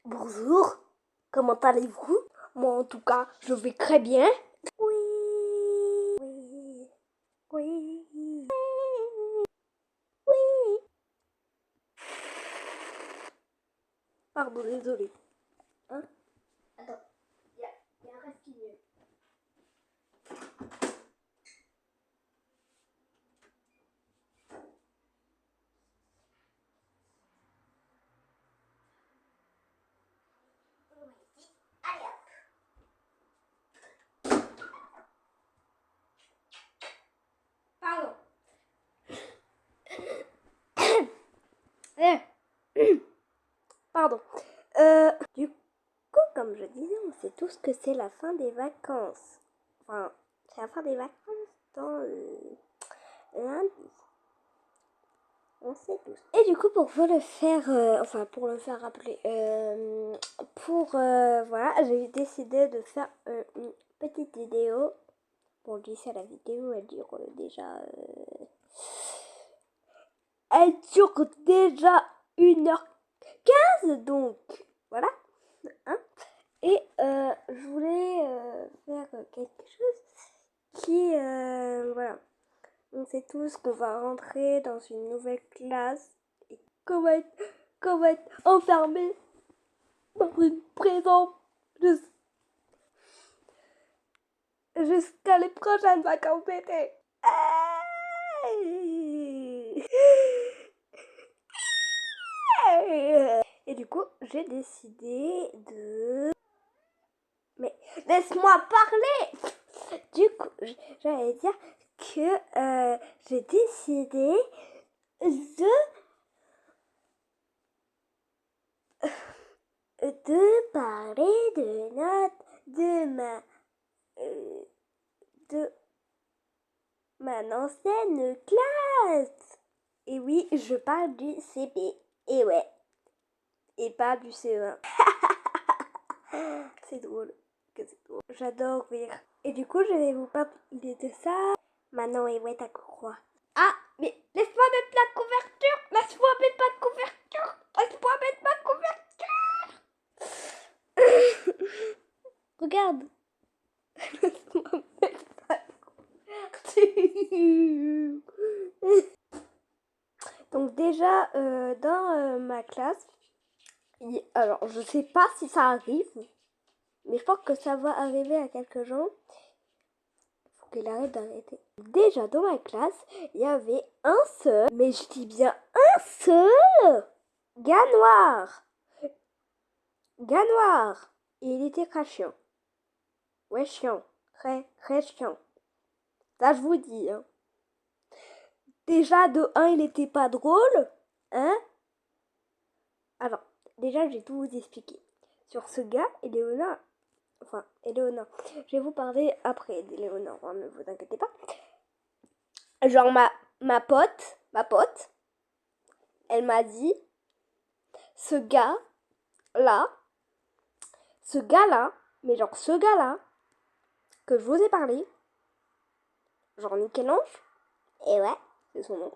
Bonjour, comment allez-vous? Moi en tout cas, je vais très bien. Oui, oui, oui, oui. Pardon, désolé. Hein? Attends, il y a un reste qui vient. Allez hop. Pardon. Pardon. Du coup, comme je disais, on sait tous que c'est la fin des vacances. Enfin, c'est la fin des vacances dans lundi. On sait tous. Et du coup, pour vous le faire, pour le faire rappeler, voilà, j'ai décidé de faire une petite vidéo. Bon, d'ici à la vidéo, elle dure déjà 1h15, donc voilà. Hein. Et je voulais faire quelque chose qui, voilà. On sait tous qu'on va rentrer dans une nouvelle classe et qu'on va être enfermé dans une prison jusqu'à les prochaines vacances d'été. Et du coup, j'ai décidé de... Mais laisse-moi parler. Du coup, j'allais dire que j'ai décidé de parler de ma ancienne classe. Et oui, je parle du CP. Et ouais. Et pas du CE1. C'est drôle. J'adore rire. Et du coup, je vais vous parler de ça. Maintenant, et ouais, t'as quoi? Ah, mais laisse-moi mettre la couverture. Laisse-moi mettre ma couverture. Laisse-moi mettre ma couverture. Regarde. Laisse-moi mettre ma couverture. Donc déjà, dans ma classe, alors je sais pas si ça arrive, mais je pense que ça va arriver à quelques gens. Faut qu'il arrête d'arrêter. Déjà dans ma classe, il y avait un seul, mais je dis bien un seul, gars noir. Gars noir. Et il était très chiant. Ouais, chiant. Très, très chiant. Ça, je vous dis. Hein. Déjà, de 1, il était pas drôle. Hein? Alors, déjà, j'ai tout vous expliqué. Sur ce gars, Éléonore. Je vais vous parler après d'Éléonore, hein, ne vous inquiétez pas. Genre, ma pote, elle m'a dit, ce gars-là, mais genre ce gars-là, que je vous ai parlé, genre Michel-Ange, et ouais, c'est son nom,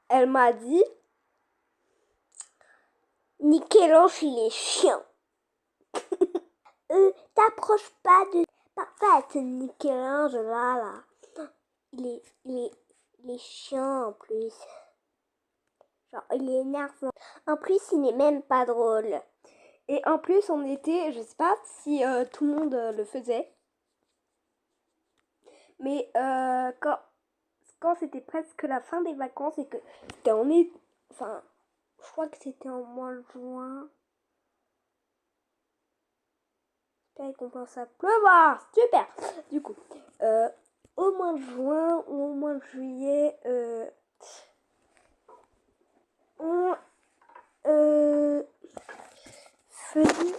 elle m'a dit, Michel-Ange, il est chiant. T'approches pas de... Parfait, c'est Michel-Ange, là. Il est chiant en plus. Genre, il est énervant. En plus, il n'est même pas drôle. Et en plus, on était, je sais pas si tout le monde le faisait, mais quand c'était presque la fin des vacances et que c'était je crois que c'était en mois de juin. J'espère qu'on pense à pleuvoir. Super. Du coup, au mois de juin ou au mois de juillet, on faisait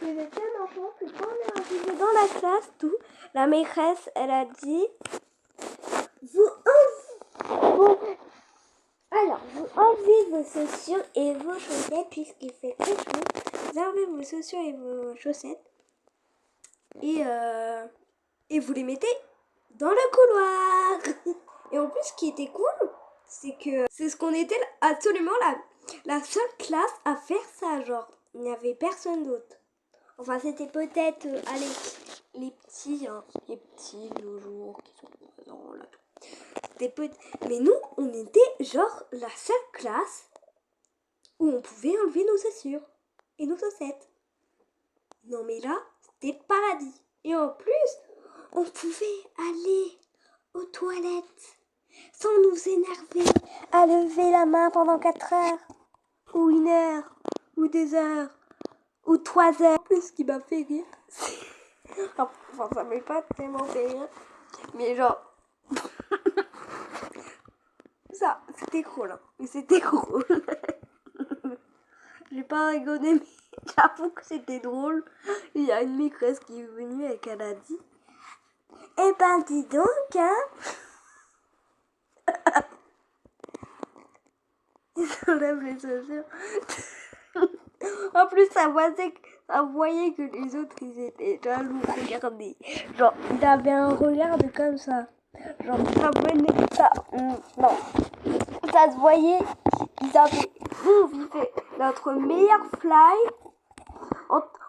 un enfant que quand on est arrivé dans la classe, tout, la maîtresse, elle a dit vous enlevez vos chaussures et vos chaussettes puisqu'il fait très chaud. Vous enlevez vos chaussures et vos chaussettes et vous les mettez dans le couloir. Et en plus, ce qui était cool, c'est que c'est ce qu'on était absolument la seule classe à faire ça, genre. il n'y avait personne d'autre. Enfin, c'était peut-être, allez, les petits, hein, les petits, le jour, qui sont présents là. Mais nous, on était genre la seule classe où on pouvait enlever nos chaussures et nos chaussettes. Non mais là, c'était le paradis. Et en plus, on pouvait aller aux toilettes sans nous énerver à lever la main pendant 4 heures, ou 1 heure, ou 2 heures, ou 3 heures. Ce qui m'a fait rire, enfin ça m'a pas tellement fait rire, mais genre, ça, c'était drôle, hein. Mais c'était drôle. J'ai pas rigolé, mais j'avoue que c'était drôle. Il y a une maîtresse qui est venue et qu'elle a dit, eh ben dis donc, hein. Ils enlèvent les chaussures. En plus, ça voyait que les autres, ils étaient jaloux, regardez. Genre, il avait un regard de comme ça. Genre, ça venait, ça, non. Ça se voyait, ils avaient, nous, vivait notre meilleur fly.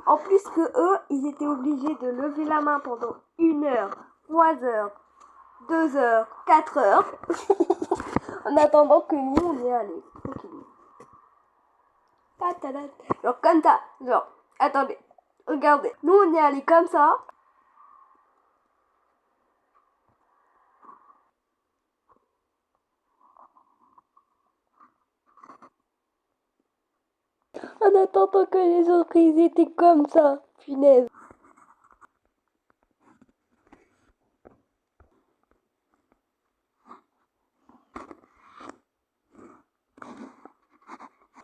En plus que eux, ils étaient obligés de lever la main pendant 1 heure, 3 heures, 2 heures, 4 heures. En attendant que nous, on y allait. Genre comme ça. Genre, attendez. Regardez. Nous, on est allés comme ça. En attendant que les autres, ils étaient comme ça. Punaise.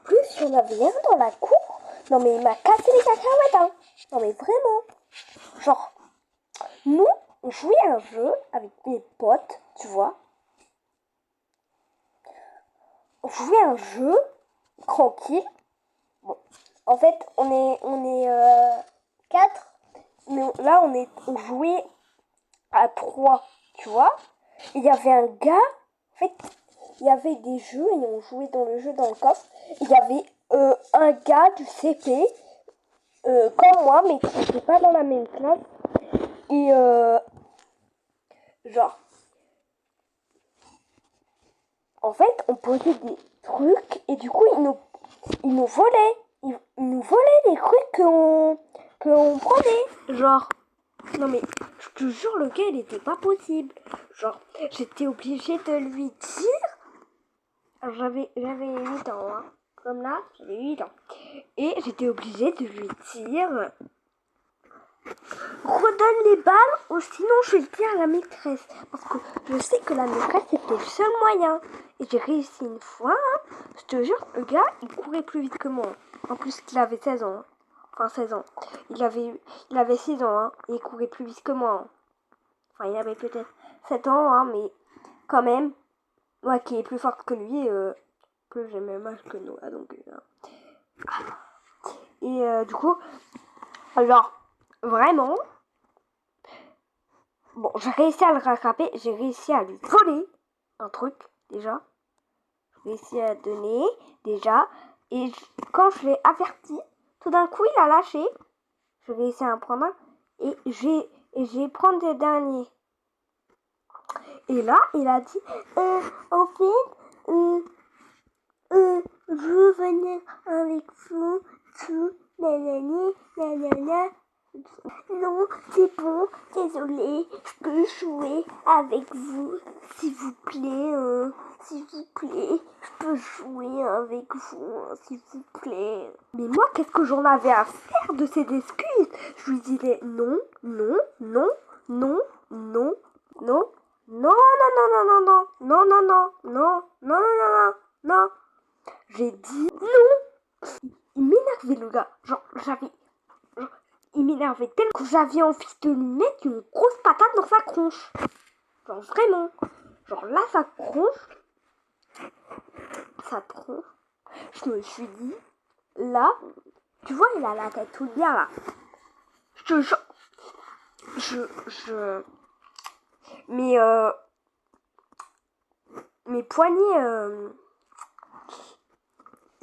Plus, il y en avait un dans la cour. Non, mais il m'a cassé les cacahuètes, hein. Non, mais vraiment. Genre, nous, on jouait à un jeu avec mes potes, tu vois. On jouait à un jeu tranquille. Bon, en fait, on est 4. Mais là, on jouait à 3, tu vois. Il y avait un gars, en fait, il y avait des jeux et on jouait dans le jeu dans le coffre. Il y avait un gars du CP, comme moi, mais qui n'était pas dans la même classe. Et genre, en fait, on posait des trucs et du coup, ils nous volaient. Ils nous volaient des trucs qu'on prenait. Genre, non mais, je te jure, le gars, il était pas possible. Genre, j'étais obligée de lui dire. Alors, j'avais 8 ans, hein. Comme là, j'avais 8 ans. Et j'étais obligée de lui dire, redonne les balles ou sinon je le dis à la maîtresse. Parce que je sais que la maîtresse c'était le seul moyen. Et j'ai réussi une fois, hein. Je te jure, le gars, il courait plus vite que moi. En plus qu'il avait 16 ans. Hein. Enfin 16 ans. Il avait 6 ans, hein. Et il courait plus vite que moi. Hein. Enfin, il avait peut-être 7 ans, hein, mais quand même. Moi qui est plus forte que lui, que j'ai le même âge que nous. Ah, donc, et du coup, genre, vraiment, bon, j'ai réussi à le rattraper, j'ai réussi à lui voler un truc, déjà. J'ai réussi à donner, déjà. Et quand je l'ai averti, tout d'un coup, il a lâché. J'ai réussi à en prendre un. Et j'ai prendre le dernier. Et là, il a dit, en fait, je veux venir avec vous, tout, nanani, nanana. Non, c'est bon, désolé, je peux jouer avec vous, s'il vous plaît, je peux jouer avec vous, s'il vous plaît. Mais moi, qu'est-ce que j'en avais à faire de ces excuses? Je lui disais non, non, non, non, non, non, non, non, non, non, non, non, non, non, non, non, non, non, non, non. J'ai dit non. Il m'énervait le gars. Genre, il m'énervait tellement que j'avais envie de lui mettre une grosse patate dans sa tronche. Genre vraiment. Genre là, sa tronche. Je me suis dit, là, tu vois, il a la tête tout bien là. Mais mes poignets,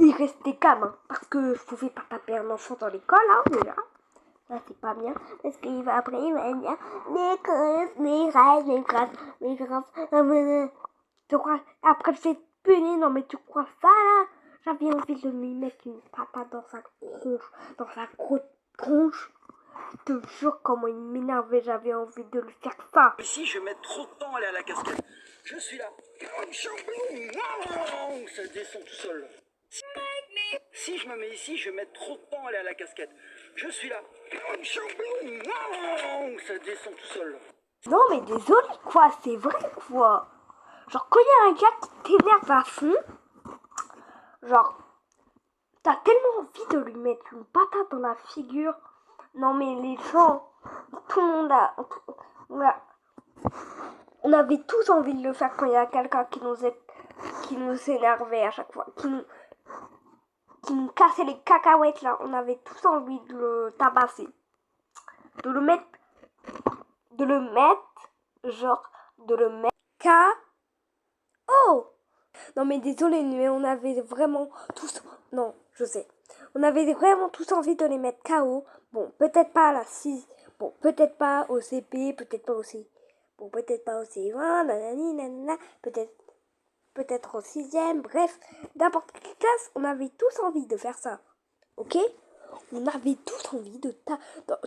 il restait calme, hein, parce que je pouvais pas taper un enfant dans l'école, hein, déjà. Ça, c'est pas bien, parce qu'il va après, il va dire, mes grosses, mes rêves, mes grosses, mes grosses, tu crois, après je vais punir, non mais tu crois ça, là? J'avais envie de lui mettre une patate dans sa tronche, dans sa grosse tronche. Je te jure comment il m'énervait, j'avais envie de lui faire ça. Ici, je mets trop de temps à aller à la cascade. Je suis là. Ça descend tout seul. Si je me mets ici, je mets trop de temps à aller à la cascade. Je suis là. Ça descend tout seul. Non mais désolé quoi, c'est vrai quoi. Genre quand il y a un gars qui t'énerve à fond, genre t'as tellement envie de lui mettre une patate dans la figure. Non mais les gens, tout le monde on avait tous envie de le faire quand il y a quelqu'un qui nous énervait à chaque fois, qui nous cassait les cacahuètes là. On avait tous envie de le tabasser, de le mettre, de le mettre KO. Non mais désolé, mais on avait vraiment tous... Non, je sais. On avait vraiment tous envie de les mettre KO. Bon, peut-être pas à la 6. Bon, peut-être pas au CP, peut-être pas au C. Bon, peut-être pas au C1, nanani, nanana. Peut-être au 6e. Bref, n'importe quelle classe, on avait tous envie de faire ça. Ok? On avait tous envie de...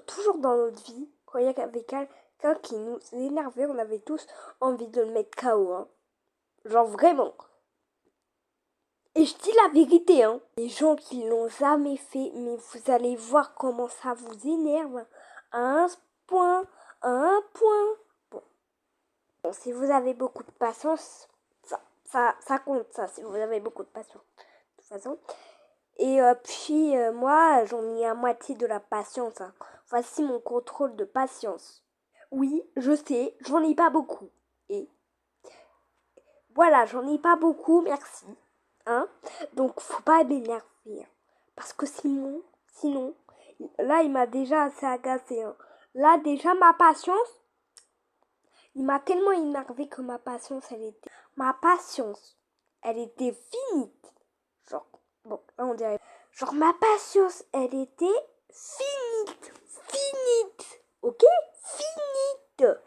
toujours dans notre vie, quand il y avait quelqu'un qui nous énervait, on avait tous envie de le mettre KO. Hein. Genre vraiment. Et je dis la vérité, hein. Les gens qui l'ont jamais fait, mais vous allez voir comment ça vous énerve. À un point, à un point. Bon, si vous avez beaucoup de patience, ça compte, ça, si vous avez beaucoup de patience. De toute façon. Et puis, moi, j'en ai à moitié de la patience. Hein. Voici mon contrôle de patience. Oui, je sais, j'en ai pas beaucoup. Et voilà, j'en ai pas beaucoup, merci. Hein? Donc faut pas m'énerver. Parce que sinon, là il m'a déjà assez agacé. Hein. Là déjà ma patience, il m'a tellement énervé que ma patience, elle était finie. Genre, bon, là on dirait, genre ma patience, elle était finite, ok? Finite.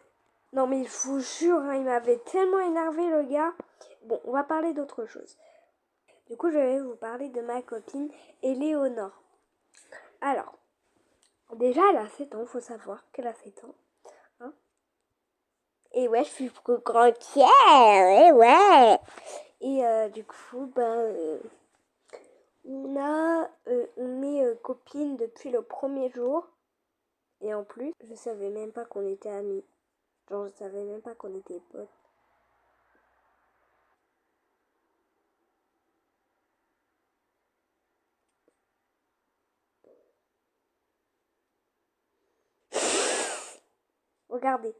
Non mais je vous jure, hein, il m'avait tellement énervé le gars. Bon, on va parler d'autre chose. Du coup, je vais vous parler de ma copine Éléonore. Alors, déjà, elle a 7 ans, faut savoir qu'elle a 7 ans. Hein. Et ouais, je suis plus grande qu'elle, et ouais. Et du coup, on est copines depuis le premier jour. Et en plus, je savais même pas qu'on était amis. Genre, je savais même pas qu'on était potes. Regardez.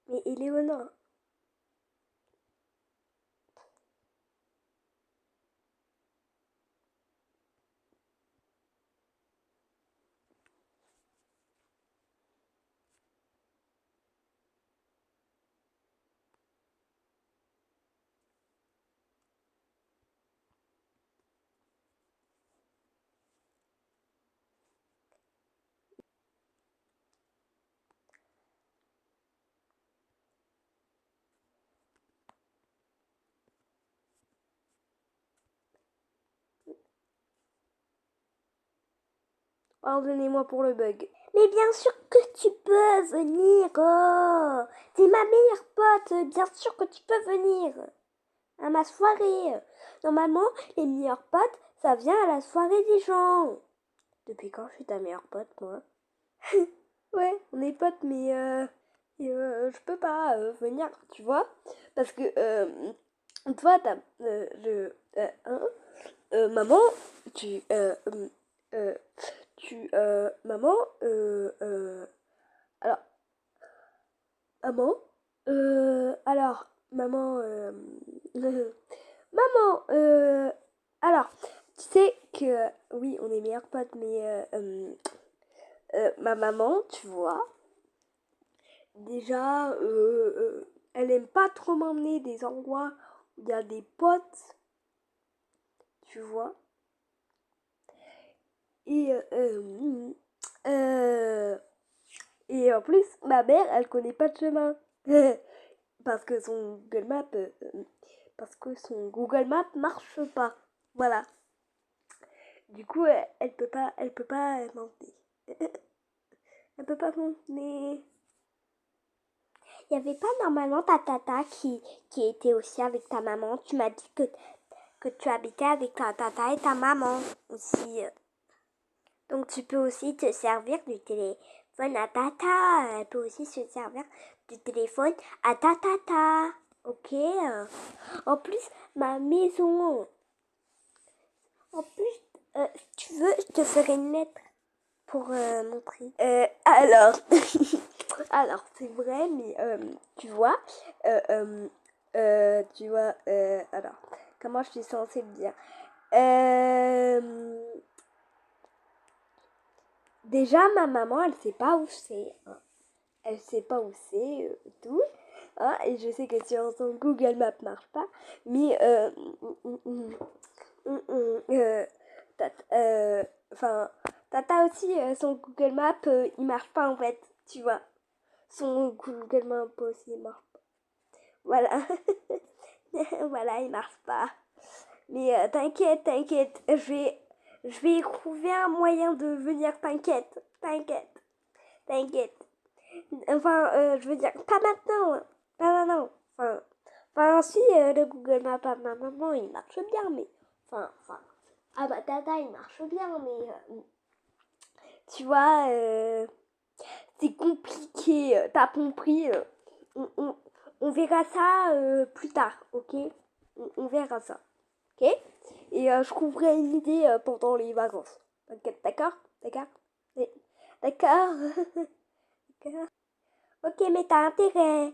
Mais Éléonore, pardonnez-moi pour le bug. Mais bien sûr que tu peux venir, oh. T'es ma meilleure pote, bien sûr que tu peux venir à ma soirée. Normalement, les meilleurs potes, ça vient à la soirée des gens. Depuis quand je suis ta meilleure pote, moi? Ouais, on est potes, mais je peux pas venir, tu vois? Parce que toi, maman, tu, euh, maman, alors, maman, alors, maman, maman, alors, tu sais que, oui, on est meilleurs potes, mais ma maman, tu vois, déjà, elle aime pas trop m'emmener des endroits où il y a des potes, tu vois. Et, et en plus, ma mère, elle connaît pas de chemin. Parce que son Google Maps, marche pas. Voilà. Du coup, elle peut pas m'emmener. Elle peut pas m'emmener. Il y avait pas normalement ta tata qui était aussi avec ta maman. Tu m'as dit que tu habitais avec ta tata et ta maman aussi. Donc tu peux aussi te servir du téléphone à tata. Elle peut aussi se servir du téléphone à ta tata. Ok. En plus, ma maison. En plus, si tu veux, je te ferai une lettre pour montrer. Alors, alors c'est vrai, mais tu vois, alors, comment je suis censée le dire? Déjà, ma maman, elle sait pas où c'est. Hein. Elle sait pas où c'est, tout. Hein, et je sais que sur son Google Maps marche pas. Mais, enfin, Tata aussi, son Google Maps, il marche pas en fait, tu vois. Son Google Maps aussi, il marche pas. Voilà. Voilà, il marche pas. Mais t'inquiète, je vais trouver un moyen de venir, t'inquiète. Enfin, je veux dire, pas maintenant, hein. Pas maintenant. Enfin si, le Google Maps à ma maman, il marche bien, mais, à ma tata, il marche bien, mais, tu vois, c'est compliqué, t'as compris, on verra ça plus tard, ok? On verra ça, ok? Et je trouverai une idée pendant les vacances. T'inquiète, d'accord? D'accord? Oui. D'accord? D'accord. Ok, mais t'as intérêt.